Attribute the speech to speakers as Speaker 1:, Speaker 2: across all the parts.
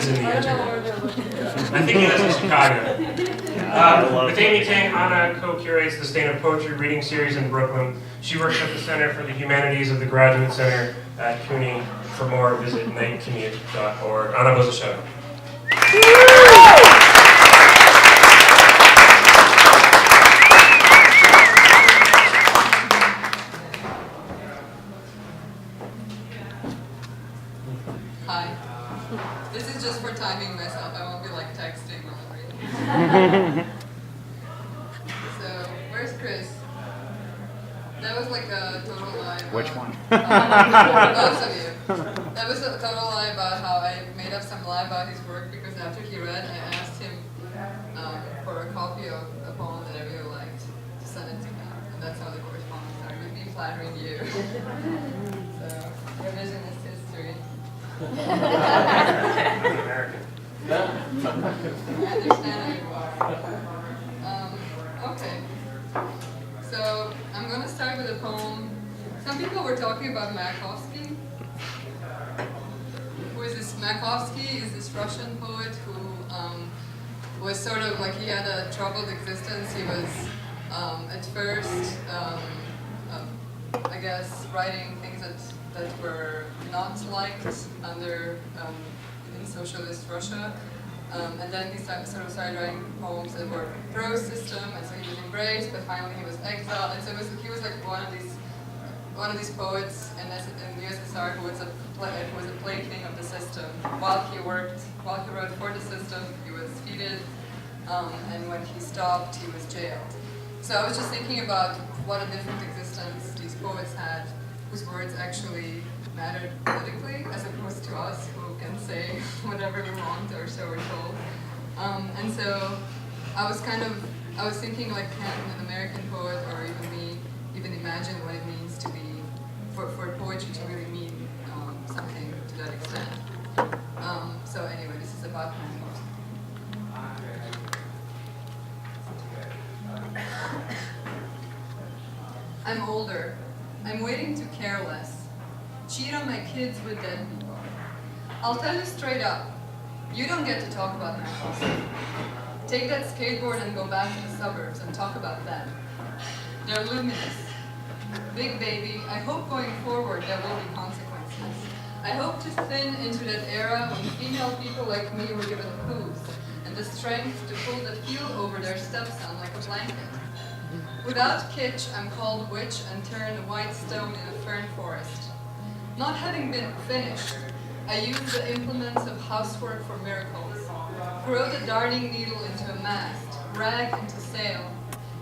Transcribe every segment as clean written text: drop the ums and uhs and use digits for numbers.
Speaker 1: in the internet. I think he lives in Chicago. With Amy Tang, Anna co-curates the Stand Up Poetry Reading Series in Brooklyn. She works at the Center for the Humanities of the Graduate Center at CUNY. For more, visit nightcommute.org. Anna Bozicevic.
Speaker 2: Hi. This is just for timing myself. I won't be like texting while I'm reading. So, where's Chris? That was like a total lie.
Speaker 3: Which one?
Speaker 2: Both of you. That was a total lie about how I made up some lie about his work because after he read, I asked him for a copy of a poem that I really liked to send it to me. And that's how the correspondence started. Me flattering you. So, revisionist history.
Speaker 1: American.
Speaker 2: I understand who you are. Okay. So I'm going to start with a poem. Some people were talking about Mayakovsky. Who is this? Mayakovsky is this Russian poet who was sort of like, he had a troubled existence. He was at first, I guess, writing things that were not liked under in socialist Russia. And then he sort of started writing poems that were pro-system, and so he was embraced, but finally he was exiled. And so he was like one of these poets in the USSR who was a plaything of the system. While he wrote for the system, he was feted, and when he stopped, he was jailed. So I was just thinking about what a different existence these poets had, whose words actually mattered politically, as opposed to us who can say whatever we want, or so we're told. And so I was thinking, like, can an American poet, or even me, even imagine what it means to be, for poetry to really mean something to that extent. So anyway, this is about I'm older. I'm waiting to care less. Cheat on my kids with dead people. I'll tell you straight up, you don't get to talk about my house. Take that skateboard and go back to the suburbs and talk about them. They're luminous. Big baby, I hope going forward there will be consequences. I hope to thin into that era when female people like me were given hooves and the strength to pull the field over their stepson like a blanket. Without kitsch, I'm called witch and turn a white stone in a fern forest. Not having been finished, I use the implements of housework for miracles. Throw the darning needle into a mast, rag into sail,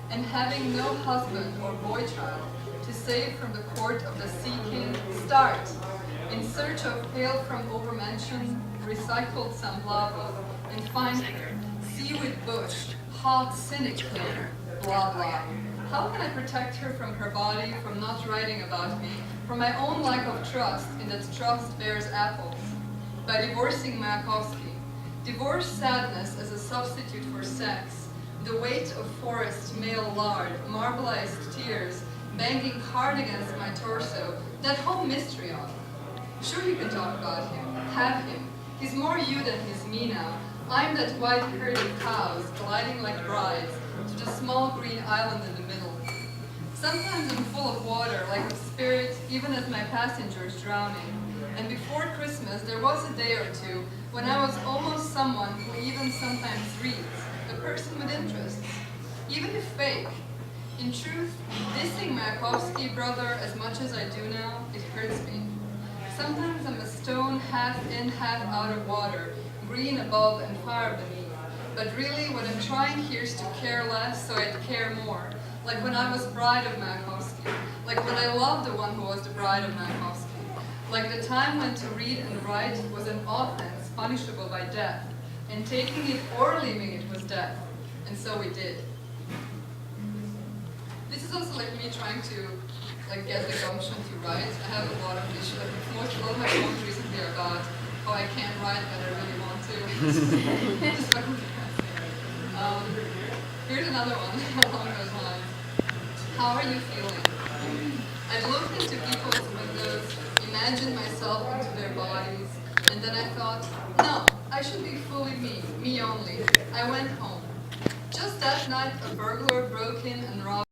Speaker 2: and having no husband or boy child to save from the court of the sea king, start, in search of pale from overmentioned, recycled some lava, and find her, seaweed bush, hot cynic clear, blah blah. How can I protect her from her body, from not writing about me, from my own lack of trust in that trust bears apples? By divorcing Mayakovsky. Divorce sadness as a substitute for sex, the weight of forest male lard, marbleized tears, banging hard against my torso, that whole mystery of him. Sure you can talk about him, have him. He's more you than he's me now. I'm that white herd of cows, gliding like brides, to the small green island in the middle. Sometimes I'm full of water, like a spirit, even as my passenger's drowning. And before Christmas, there was a day or two when I was almost someone who even sometimes reads, a person with interests, even if fake. In truth, dissing Mayakovsky, brother, as much as I do now, it hurts me. Sometimes I'm a stone half in, half out of water, green above and fire beneath. But really, what I'm trying here is to care less so I'd care more. Like when I was bride of Mayakovsky. Like when I loved the one who was the bride of Mayakovsky. Like the time when to read and write was an offense punishable by death. And taking it or leaving it was death. And so we did. This is also like me trying to get the gumption to write. I have a lot of issues. A lot of my poems recently are about how I can't write but I really want to. Just fucking depressing. Here's another one along those lines. How are you feeling? I looked into people's windows, imagined myself into their bodies, and then I thought, no, I should be fully me only. I went home. Just that night, a burglar broke in and robbed